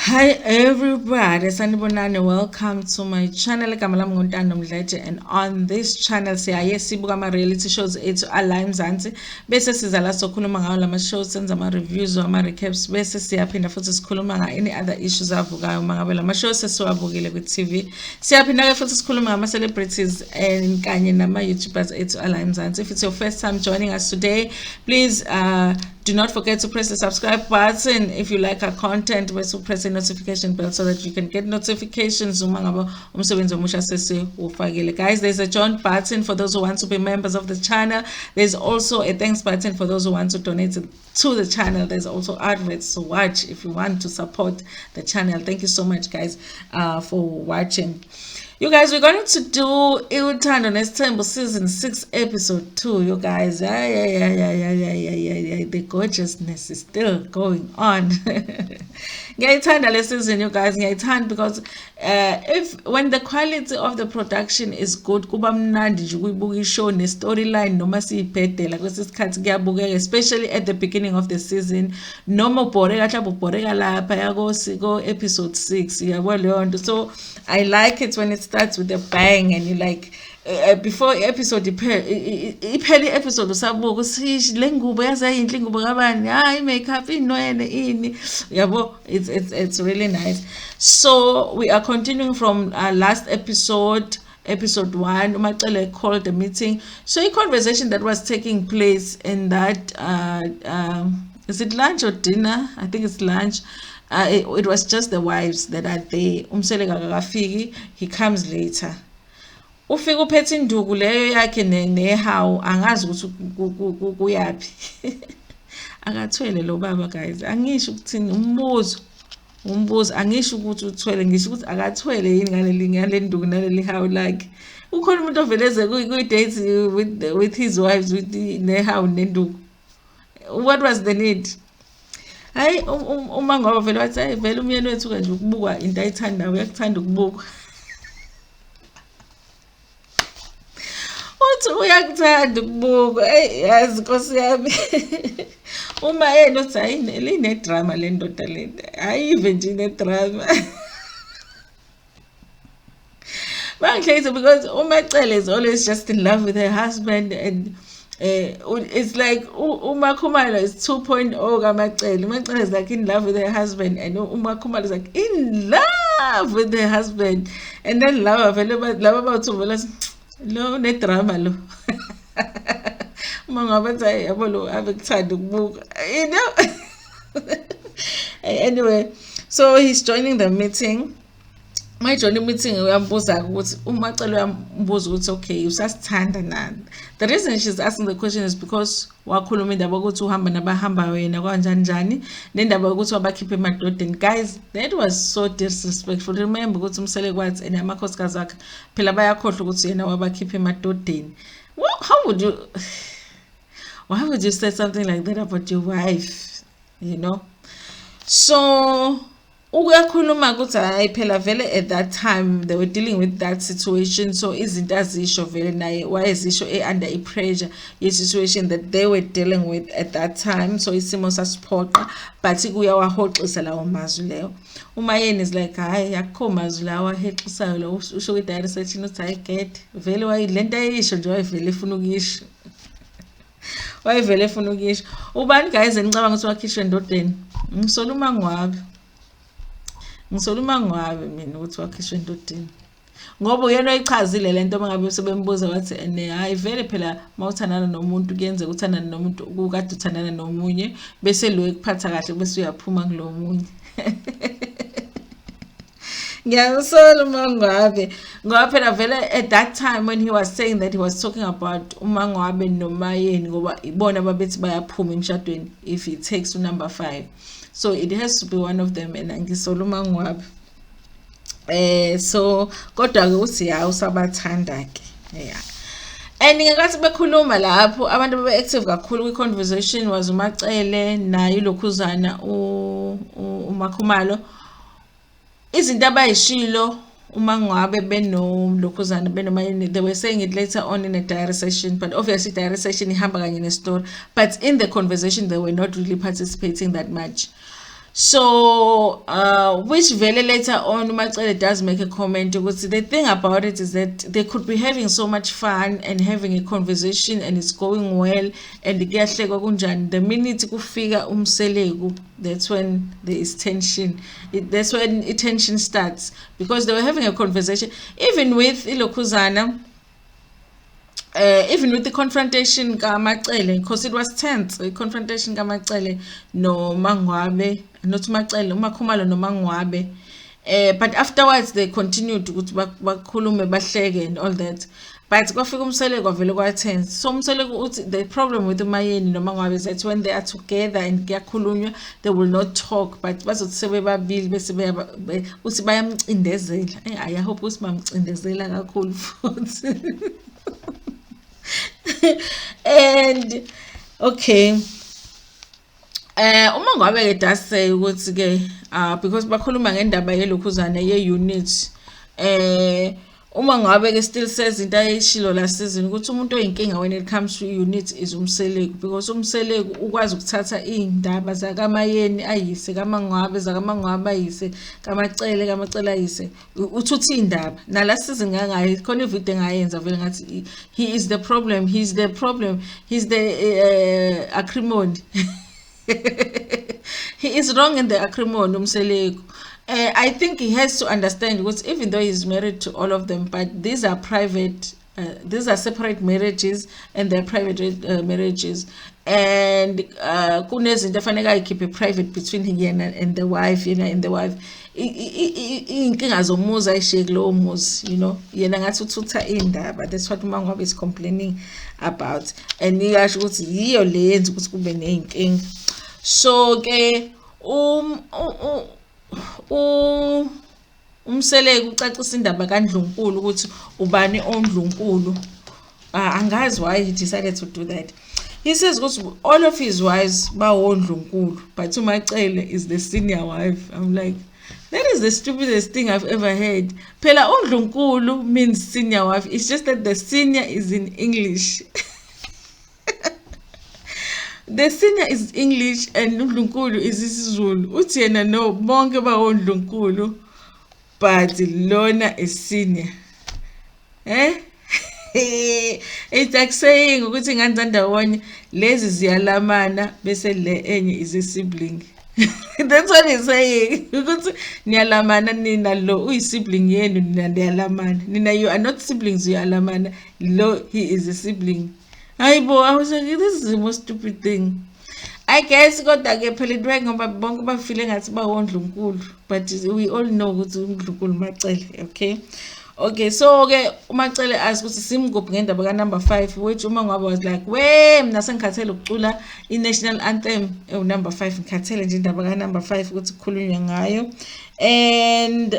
Hi everybody, sanibonani, welcome to my channel. Igama lami nguNtando Mdletshe, and on this channel siyaye sibuka ama reality shows ethu ala eMzansi bese siza la sokhuluma ngawo lama shows, senza ama reviews ama recaps, bese siyaphinda futhi sikhuluma nga any other issues avukayo mangabe lama shows sesiwabukile ku TV. Siyaphinda ke futhi sikhuluma ngama celebrities and kanye nama YouTubers ethu ala eMzansi. If it's your first time joining us today, please do not forget to press the subscribe button if you like our content. Press the notification bell so that you can get notifications. Guys, there's a join button for those who want to be members of the channel. There's also a thanks button for those who want to donate to the channel. There's also adverts to watch if you want to support the channel. Thank you so much, guys, for watching. You guys, we're going to do Uthando Nesthembu Season 6 Episode 2. You guys, the gorgeousness is still going on. Ngiyayithanda le season, you guys. Ngiyayithanda because when the quality of the production is good, kuba mnandi nje ukuyibuka ishow ne storyline noma siyibhedela kwesisikhathi kuyabukeka, especially at the beginning of the season. Noma ubhoreka mhlawumbe ubhoreka lapha yako episode 6 yabo leyo nto. So I like it when it starts with a bang and you like before episode ipheli episode usabuka usishi le ngubo yazayinhle ingubo kabani, hayi makeup inwele ini yabo. It's really nice. So we are continuing from last episode 1. uMaCele called the meeting. So a conversation that was taking place in that is it lunch or dinner? I think it's lunch. It was just the wives that are there. Umsele kakafiki, he comes later. Ufika uphethe induku leyo yakhe nehawu, angazi ukuthi kuyapi. Akathwele lo baba, guys. Angisho ukuthini umbuzo angisho ukuthi uthwele, ngisho ukuthi akathwele yini ngale nduku naleli hawu like. Ukhona umuntu oveleze ku-date with his wives with nehawu nenduku. What was the need? Hayi uMaNgwabe vele wathi hayi vele umyeni wethu kanje ukubukwa into ayithandayo, uyakuthanda ukubukwa. Uthi uyakuthanda ukubukwa. Yazi Nkosi yami. Uma yena uthi hayi line drama le ndoda le. Ayive nje ine drama. Bangihlezi because uMaCele is always just in love with her husband, and it's like uMakhumalo is 2.0 kaMaCele. uMaCele is like in love with her husband, and uMakhumalo is like in love with her husband. And then laba bathu vela lo ne drama lo. Mangabe tsayi yabo lo abekuthanda ukubuka, you know. Anyway, so he's joining the meeting. My joining meeting uyambuza ukuthi uMaCele uyambuza ukuthi okay usasithanda na. The reason she's asking the question is because wakhuluma indaba ukuthi uhamba nabahambayo yena kanjani njani, nendaba ukuthi wabakhipha emadodeni. Guys, that was so disrespectful. Remember ukuthi umsele kwathi and amakhosikazi akhe phela bayakhohlwa ukuthi yena wabakhipha emadodeni. How would you why would you say something like that about your wife, you know? So uyakhuluma ukuthi hayi phela vele at that time they were dealing with that situation, so izinto azisho vele naye wayezisho under pressure ye situation that they were dealing with at that time. So isimo sasiphoqa, but kuyawahoxisa lawo mazwi leyo. Umayeni is like hayi akho mazwi lawa hexisayo lo, usho ku direct searching uthi hayi get vele wayilento ayisho nje wayivele efuna ukuyisho. Wayivele efuna ukuyisho. Ubani guys enicabanga ukuthi wakhishwe endodeni? Ngisola uMaNgwabe mina ukuthi wakhishwe endodeni. Ngoba uyena oyichazile lento mangabe sebembuza wathi hayi vele phela mawuthandana nomuntu kuyenzeka uthandana nomuntu ukade uthandana nomunye bese lo ekuphatha kahle bese uyaphuma kulomunye. Ngiyasola uMaNgwabe ngoba phela vele at that time when he was saying that, he was talking about uMaNgwabe noMayeni ngoba ibona babethi bayaphuma emshadweni if he takes to number 5. So it has to be one of them, and ngisola uMaNgwabe. So kodwa ke uthi ya usabathanda ke. Yeah. And ngakathi bekhuluma lapho abantu babe active kakhulu kwi conversation was uMaCele naye lokhuzana uMakhumalo. Izinto abayishilo uMaNgwabe benolokhuzana benoMayeni, they were saying it later on in a diary session, but obviously diary session ihamba kanye ne story, but in the conversation they were not really participating that much. So, which very later on, uMaCele does make a comment. The thing about it is that they could be having so much fun and having a conversation and it's going well. And the minute kufika umselegu, that's when there is tension. That's when tension starts because they were having a conversation, even with Ilokuzana. Even with the confrontation kaMaCele, because it was tense, the confrontation kaMaCele no MaNgwabe, not MaCele, uMakhumalo no MaNgwabe. But afterwards they continued to bakhulume bahleke and all that. But kwafika uMseleko vele kwa-tense. So uMseleko uthi the problem with uMayeni no MaNgwabe is that when they are together and kuyakhulunywa, they will not talk, but bazothi sebebabili bese uthi bayamcindezela. I hope ukuthi bamcindezela kakhulu futhi. And okay, uMaNgwabe ke does say ukuthi ke because bakhuluma ngendaba yelokhuzana ye-unit, uMaNgwabe ke still says into ayishilo la season ukuthi umuntu oyinkinga when it comes to unit is uMseleko, because uMseleko ukwazi ukuthatha indaba zakaMayeni ayise kaMaNgwabe, zakaMaNgwabe ayise kaMaCele ayise uthuthi indaba nala season ngangayi khona ivideo engayenza vele ngathi he is the problem, he's the acrimony. He is wrong in the acrimony uMseleko. I think he has to understand because even though he's married to all of them, but these are private, these are separate marriages and they're private marriages. And kunezinto efanele ayikhiphe private between him and the wife, and the wife. Inkinga zomuzi ayishiye kulowo muzi, yena ngathi uthutha indaba. That's what uMaNgwabe is complaining about. And iyasho ukuthi yiyo le yenza ukuthi kube neyinkinga. So ke uMseleko ucacisa indaba kaNdlunkulu ukuthi ubani oNdlunkulu. Angazi why he decided to do that. He says ukuthi all of his wives bawondlunkulu, but uMaCele is the senior wife. I'm like, that is the stupidest thing I've ever heard. Phela oNdlunkulu means senior wife. It's just that the senior is in English. The senior is English and uNdlunkulu is isiZulu. Uthi yena no, bonke bawondlunkulu, but lona is senior. It's like saying ukuthi ngani ndawonye lezi ziyalamana bese le enye is a sibling. That's what he's saying. Ukuthi niyalamana nina lo uyisibling yenu nina niyalamana. Nina you are not siblings, uyalamana. Lo he is a sibling. I was like, this is the most stupid thing. I guess kodwa ke phela into ngoba bonke bafile ngathi bawondlunkulu, but we all know ukuthi uNdlunkulu uMaCele, okay? Okay, so ke uMaCele asked ukuthi simgubhe ngendaba ka number 5, which uMaNgwabe was like, "We mina sengikhathele ukucula i-national anthem number 5, ngikhathele nje indaba ka number 5 ukuthi kukhulunywe ngayo." And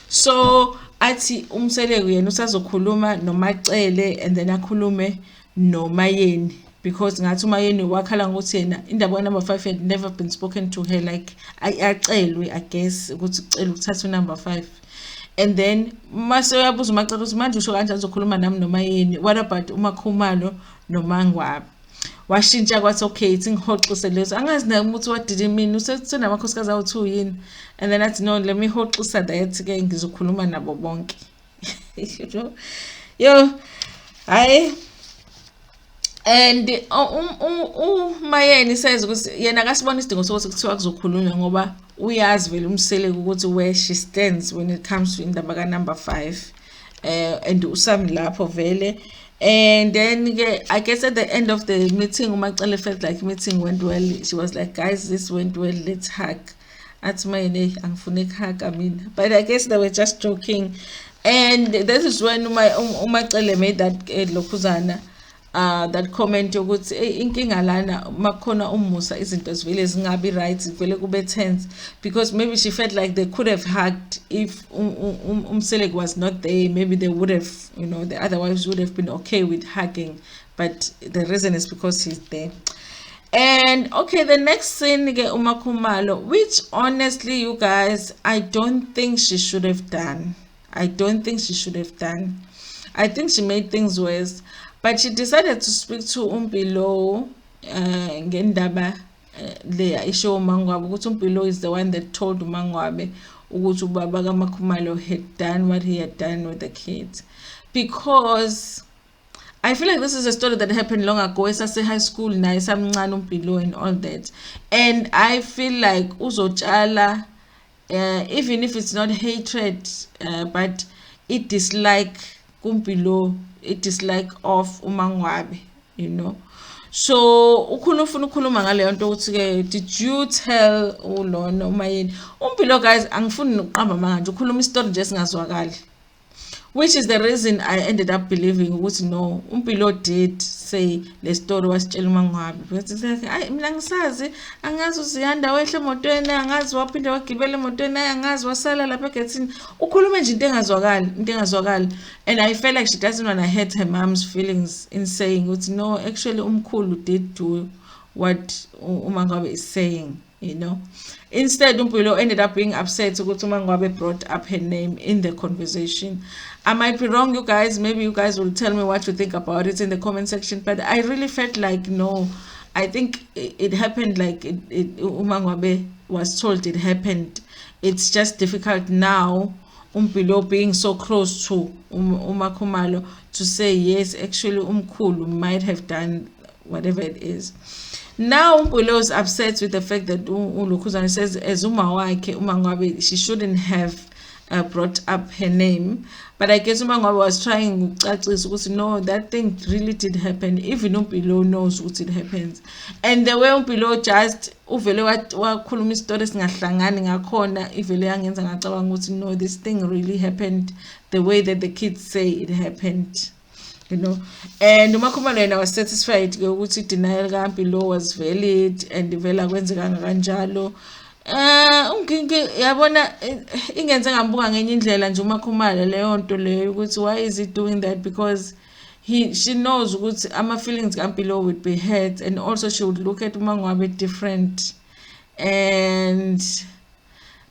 so athi uMseleko yena usazokhuluma noMaCele and then akhulume noMayeni, because ngathi uMayeni wakhala ngokuthi yena indaba ka number 5 had never been spoken to her, like acelwe, I guess ukuthi ucela ukuthatha number 5. And then mase uyabuza uMaCele ukuthi manje usho kanjani uzokhuluma nami noMayeni, what about uMakhumalo noMaNgwabe? Washintsha kwathi okay ithi ngihoxise lezo, angazi naye ukuthi what did he mean, usenamakhosikazi awu2 yini. And then athi no, let me hoxisa that ke ngizokhuluma nabo bonke. Yo hayi. And uMayeni says ukuthi yena akasibona isidingo sokuthi kuthiwa kuzokhulunywa ngoba uyazi vele uMseleko ukuthi where she stands when it comes to indaba ka number 5, and usami lapho vele. And then I guess at the end of the meeting uMaCele felt like meeting went well. She was like, guys, this went well, let's hug. Athi Mayeni angifuna ukuhug mina, but I guess they were just joking. And this is when uMaCele made that lokhuzana that comment ukuthi inkinga lana makhona umusa izinto zivele zingabi right, vele kube tense, because maybe she felt like they could have hugged if Selek was not there. Maybe they would have, the other wives would have been okay with hugging, but the reason is because he's there. And okay, the next scene, uMakhumalo, which honestly, you guys, I don't think she should have done. I think she made things worse. But she decided to speak to Umpilo ngendaba le isho uMaNgwabe ukuthi uMpilo is the one that told uMaNgwabe ukuthi ubaba kaMakhumalo had done what he had done with the kids, because I feel like this is a story that happened long ago. Esase high school naye samncane uMpilo and all that, and I feel like uzotshala even if it's not hatred, but it dislike kuMpilo, it dislike of uMaNgwabe, you know. So ufuna ukukhuluma ngaleyo nto ukuthi ke, did you tell ulona umayeni uMpilo? Guys, angifuni nokuqamba manje, ukhuluma istory nje singazwakali, which is the reason I ended up believing ukuthi no, uMpilo did say le story wasitshela uMaNgwabe, but it's like ay mina ngisazi, angazi uziyanda wehle emotweni, angazi waphinde wagibela emotweni, angazi wasala lapha egethini, ukhuluma nje into engazwakali. And I felt like she doesn't want to hurt her mom's feelings in saying ukuthi no, actually umkhulu did do what uMaNgwabe is saying, you know. Instead, Umpilo ended up being upset ukuthi uMaNgwabe brought up her name in the conversation. I might be wrong, you guys. Maybe you guys will tell me what you think about it in the comment section. But I really felt like no, I think it happened like uMaNgwabe was told it happened. It's just difficult now, Umpilo being so close to uMakhumalo, to say yes, actually Umkhulu might have done whatever it is. Now Umpilo is upset with the fact that uLukhuzane says as wakhe uMaNgwabe, she shouldn't have brought up her name. But I guess uMaNgwabe was trying to no, that thing really did happen. Even Umpilo knows what it happens. And the way Umpilo just uvele wakhuluma istory singahlangani ngakhona, ivele yangenza ngacabanga ukuthi no, this thing really happened the way that the kids say it happened, you know. And uMakhumalo was satisfied ukuthi denial kaMpilo was valid and vela kwenzeka kanjalo. Yabona ingenze ngambuka ngenye indlela nje uMakhumalo leyo nto leyo ukuthi why is he doing that, because she knows ukuthi ama feelings kaMpilo would be hurt, and also she would look at uMaNgwabe different. And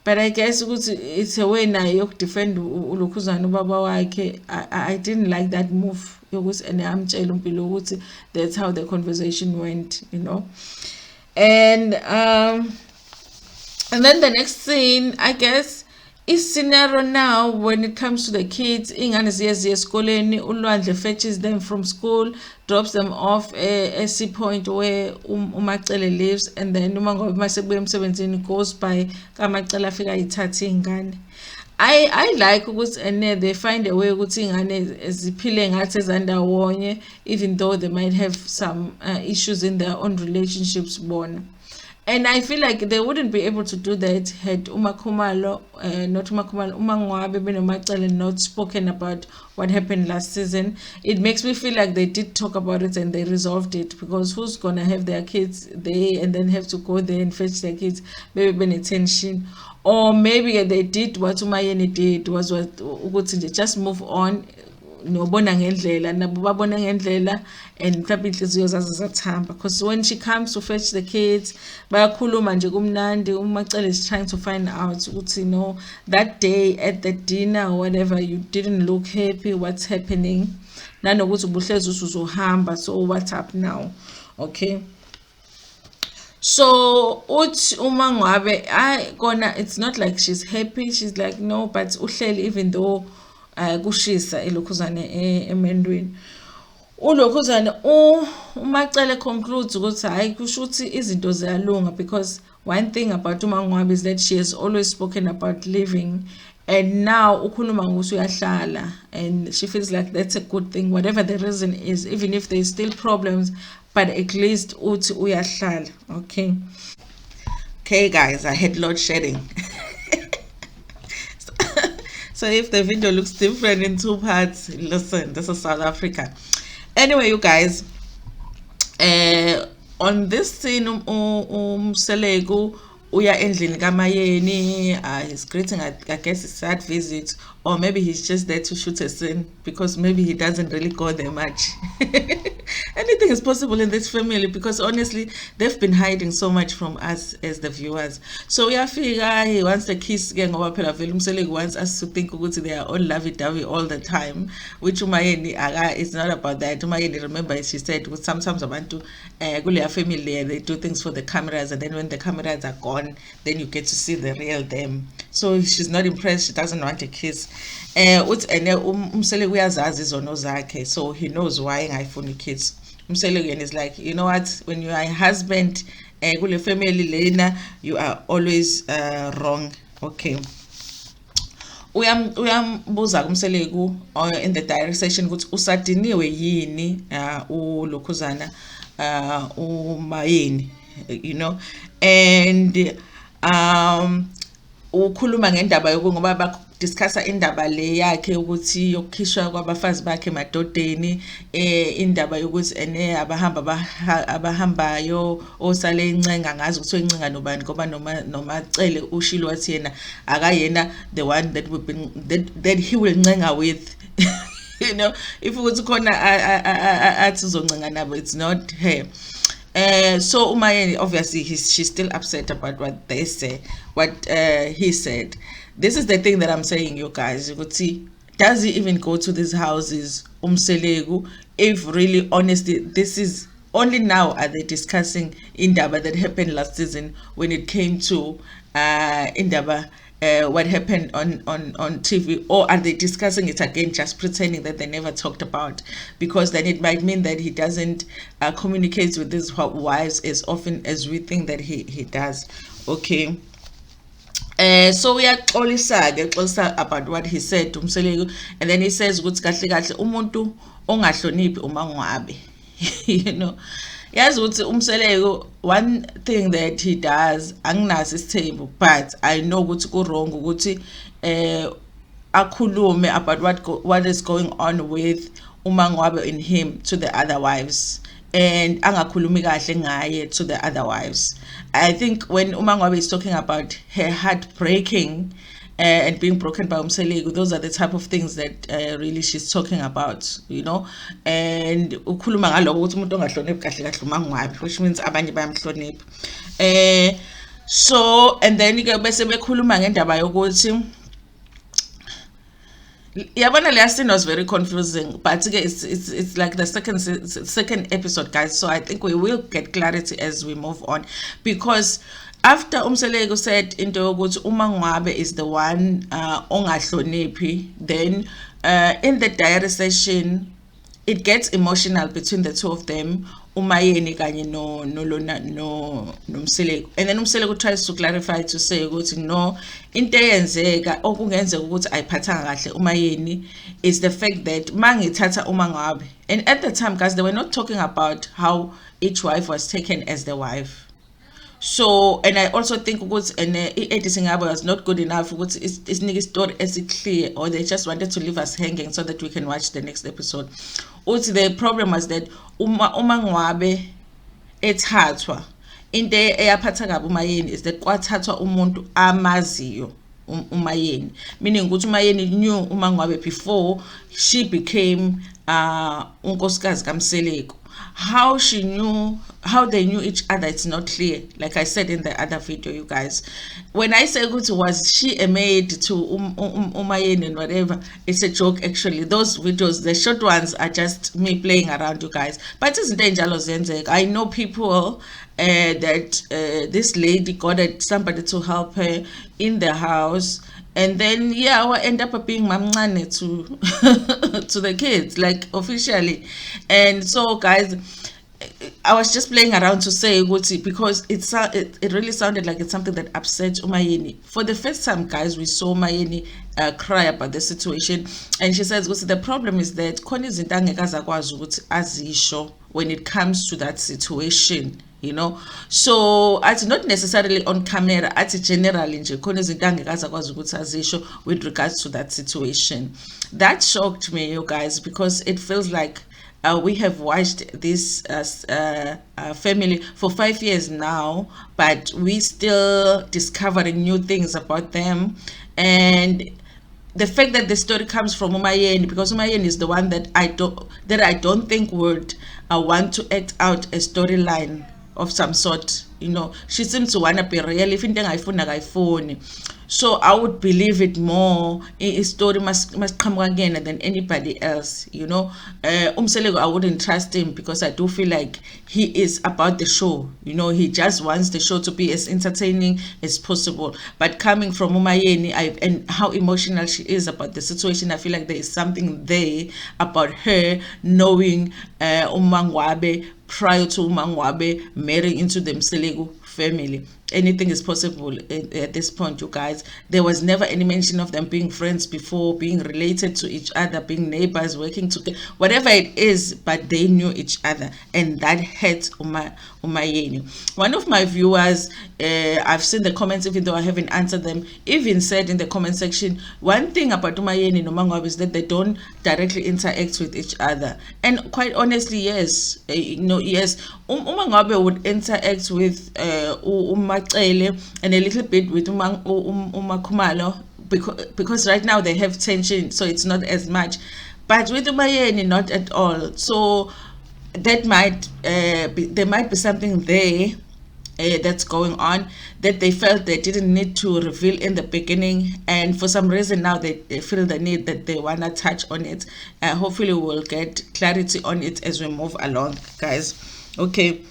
but I guess it's a way naye yokudefend uLukhuzane ubaba wakhe. I didn't like that move yokuthi ene amtshela uMpilo ukuthi that's how the conversation went, you know. And then the next scene, I guess, is scenario now when it comes to the kids. Ingane ziye esikoleni, uLwandle fetches them from school, drops them off a sea point where uMacele lives, and then uMaNgwabe masebuya emsebenzini goes by kaMacele afika ithatha ingane. I like ukuthi and they find a way ukuthi ingane ziphile ngathi ezandawonye, even though they might have some issues in their own relationships bona. And I feel like they wouldn't be able to do that had uMakhumalo, uMaNgwabe benoMacele not spoken about what happened last season. It makes me feel like they did talk about it and they resolved it, because who's gonna have their kids there and then have to go there and fetch their kids? Maybe been tension. Or maybe they did what uMayeni did, was what ukuthi just move on. Nobona ngendlela nabo babona ngendlela, and mhlawumbe inhliziyo zazo zathamba, because when she comes to fetch the kids bayakhuluma nje kumnandi. uMacele is trying to find out ukuthi no, that day at the dinner or whatever, you didn't look happy, what's happening, nanokuthi ubuhlezi usuzohamba, so what's up now, okay. So uthi uMaNgwabe kona, it's not like she's happy, she's like no, but uhleli even though kushisa eLukhuzane emendweni. uLukhuzane uMacele concludes ukuthi hayi kusho ukuthi izinto ziyalunga, because one thing about uMaNgwabe is that she has always spoken about living, and now ukhuluma ngokuthi uyahlala, and she feels like that's a good thing, whatever the reason is, even if there's still problems, but at least uthi uyahlala, okay. Okay guys, I had load shedding. So if the video looks different in two parts, listen, this is South Africa. Anyway, you guys, on this scene, Selego uya endlini kamayeni, he's greeting, I guess, a sad visit, or maybe he's just there to shoot a scene because maybe he doesn't really go there much. Anything is possible in this family because honestly, they've been hiding so much from us as the viewers. So uyafika, he wants the kiss ke ngoba phela vele Umseleki wants us to think ukuthi they are all lovey-dovey all the time, which umayeni it's not about that. Umayeni, remember, she said sometimes abantu kuleya family they do things for the cameras, and then when the cameras are gone, then you get to see the real them. So she's not impressed, she doesn't want a kiss. Umseleki uyazazi izono zakhe, so he knows why engayifuni kids. Umseleki is like, you know what, when you are a husband kule family lena, you are always wrong. Okay, uyambuza kumseleku in the direct session ukuthi usadiniwe yini ulokhuzana umayeni, you know, and ukhuluma ngendaba ngoba badiscussa indaba le yakhe ukuthi yokukhishwa kwabafazi bakhe emadodeni, indaba yokuthi abahambayo osale incenga, ngazi ukuthi incenga nobani ngoba noma cele ushilo wathi yena akayena the one that he will ncenga with. You know, if ukuthi khona athi uzoncenga nabo, it's not her. So umayeni, obviously she's still upset about what they say, what he said. This is the thing that I'm saying, you guys. You could see, does he even go to these houses, Umselegu? If really, honestly, this is only now are they discussing indaba that happened last season when it came to indaba. What happened on TV, or are they discussing it again, just pretending that they never talked about? Because then it might mean that he doesn't communicate with his wives as often as we think that he does. Okay. So we are all sad about what he said to Umselegu, and then he says, "Ukuthi kahle kahle umuntu ongahloniphi uMaNgwabe." You know. Yes, Umselegu, one thing that he does, anginaso isithembu, but I know ukuthi kurong ukuthi akhulume about what is going on with uMaNgwabe in him to the other wives, and angakhulumi kahle ngaye to the other wives. I think when uMaNgwabe is talking about her heart breaking and being broken by Umselegu, those are the type of things that really she's talking about, you know. And ukhuluma ngaloko ukuthi umuntu ongahloniphi kahle kahle uMaNgwabe, which means abanye bayamhlonipha. So and then ke bese bekhuluma ngendaba yokuthi yabona leya scene was very confusing, but it's like the second episode, guys, so I think we will get clarity as we move on, because after Umselegu said into yokuthi uMaNgwabe is the one ongahloniphi, then in the diary session it gets emotional between the two of them, umayeni kanye no Umselegu, and then Umselegu tries to clarify to say ukuthi no, into eyenzeka okungenzeka ukuthi ayiphathanga kahle umayeni is the fact that mangithatha uMaNgwabe, and at the time, guys, they were not talking about how each wife was taken as the wife. So, and I also think editing was not good enough. It's nigga story as it clear, or they just wanted to leave us hanging so that we can watch the next episode. Also, the problem was that uMaNgwabe ethathwa into eyaphatha kabi umayeni is that kwathathwa umuntu amaziyo umayeni, meaning ukuthi umayeni knew uMaNgwabe before she became unkosikazi kaMselegu. How they knew each other, it's not clear, like I said in the other video, you guys. When I say was she a maid to umayeni and whatever, it's a joke actually. Those videos, the short ones, are just me playing around, you guys. But it's dangerous. I know people that this lady got somebody to help her in the house, and then I end up being mamncane to the kids, like officially. And so, guys, I was just playing around to say because it really sounded like it's something that upset umayeni. For the first time, guys, we saw umayeni cry about the situation, and she says the problem is that khona izinto angeke azakwazi ukuthi azisho when it comes to that situation, you know. So it's not necessarily on camera, it's generally nje khona izinto angeke azakwazi ukuthi azisho with regards to that situation. That shocked me, you guys, because it feels like we have watched this family for 5 years now, but we still discovering new things about them. And the fact that the story comes from Umayeni, because Umayeni is the one that I don't think would want to act out a storyline of some sort. She seems to wanna be real. If into phone, so I would believe it more. A story must come again than anybody else. Umselego, I wouldn't trust him because I do feel like he is about the show. He just wants the show to be as entertaining as possible. But coming from Umayeni, and how emotional she is about the situation, I feel like there is something there about her knowing MaNgwabe prior to MaNgwabe marrying into the Mselego family. Anything is possible at this point, you guys. There was never any mention of them being friends before, being related to each other, being neighbors, working together, whatever it is, but they knew each other, and that hurt Umayeni. One of my viewers, I've seen the comments, even though I haven't answered them, even said in the comment section, one thing about Umayeni and MaNgwabe is that they don't directly interact with each other. And quite honestly, yes, yes, MaNgwabe would interact with ubekezele and a little bit with umakhumalo, because right now they have tension, so it's not as much. But with Umayeni, not at all. So that there might be something there that's going on that they felt they didn't need to reveal in the beginning, and for some reason now they feel the need that they want to touch on it. Hopefully we'll get clarity on it as we move along, guys. Okay.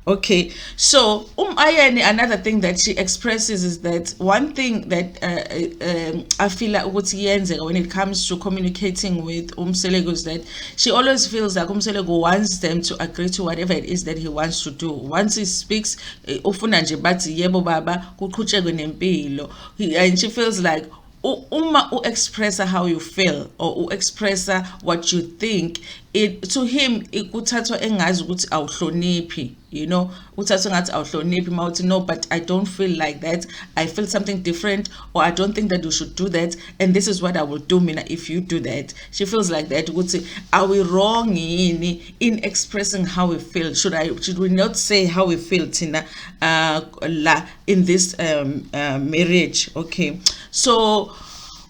Okay, so Ayeni, another thing that she expresses is that one thing that I feel like when it comes to communicating with Mselego is that she always feels like Mselego wants them to agree to whatever it is that he wants to do. Once he speaks, ufuna nje bathi yebo baba kuqhutshekwe nempilo, and she feels like uma express how you feel or express what you think, it to him ikuthathwa engazi ukuthi awuhloniphi, uthathwa ngathi awuhloniphi mawuthi no, but I don't feel like that, I feel something different, or I don't think that you should do that, and this is what I will do mina if you do that. She feels like that ukuthi are we wrong in expressing how we feel? Should we not say how we feel, Tina, in this marriage? Okay, so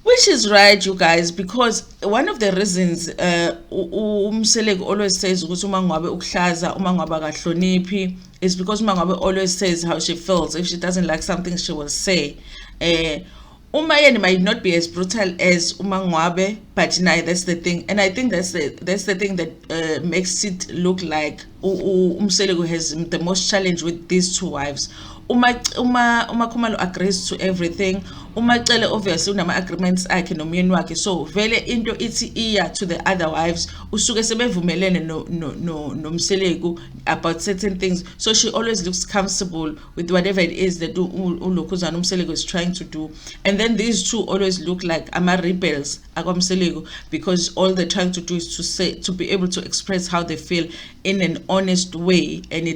which is right, you guys, because one of the reasons Mselego always says ukuthi uMaNgwabe ukuhlaza, uMaNgwabe akahloniphi, is because uMaNgwabe always says how she feels. If she doesn't like something, she will say. Umayeni might not be as brutal as uMaNgwabe, but that's the thing, and I think that's the thing that makes it look like Mselego has the most challenge with these two wives. Umakhumalo agrees to everything. Umaxele obviously unama agreements akhe nomyeni wakhe, so vele into ithi iya to the other wives usuke sebevumelene nomselego about certain things, so she always looks comfortable with whatever it is that uLokhuzana umselego is trying to do. And then these two always look like ama rebels akwamselego, because all they're trying to do is to be able to express how they feel in an honest way, and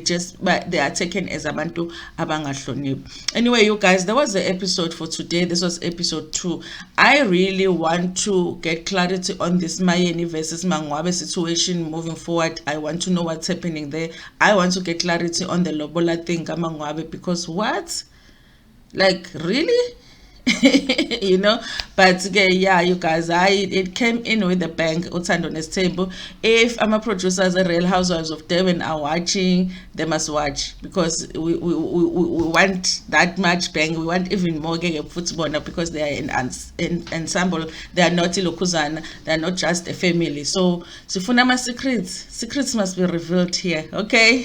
but they are taken as abantu abangahloniphi. Anyway, you guys, that was the episode for today. This was episode 2. I really want to get clarity on this Mayeni versus MaNgwabe situation moving forward. I want to know what's happening there. I want to get clarity on the Lobola thing, MaNgwabe, because what? Like, really? But yeah, you guys, it came in with the bang. Uthando Nesthembu. If I'm a producer, the Real Housewives of Durban are watching, they must watch, because we want that much bang. We want even more football now, because they are in ensemble. They are not Lokhuzana. They are not just a family. So Sifunama secrets must be revealed here. Okay.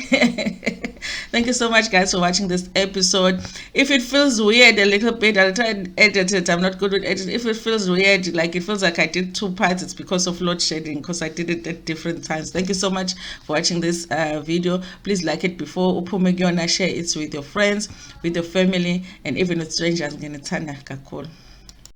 Thank you so much, guys, for watching this episode. If it feels weird a little bit, I'll try and edit it. I'm not good with editing. If it feels weird, like it feels like I did 2 parts, it's because of load shedding, because I did it at different times. Thank you so much for watching this video. Please like it before uphume, share it with your friends, with your family, and even with strangers. Ntando.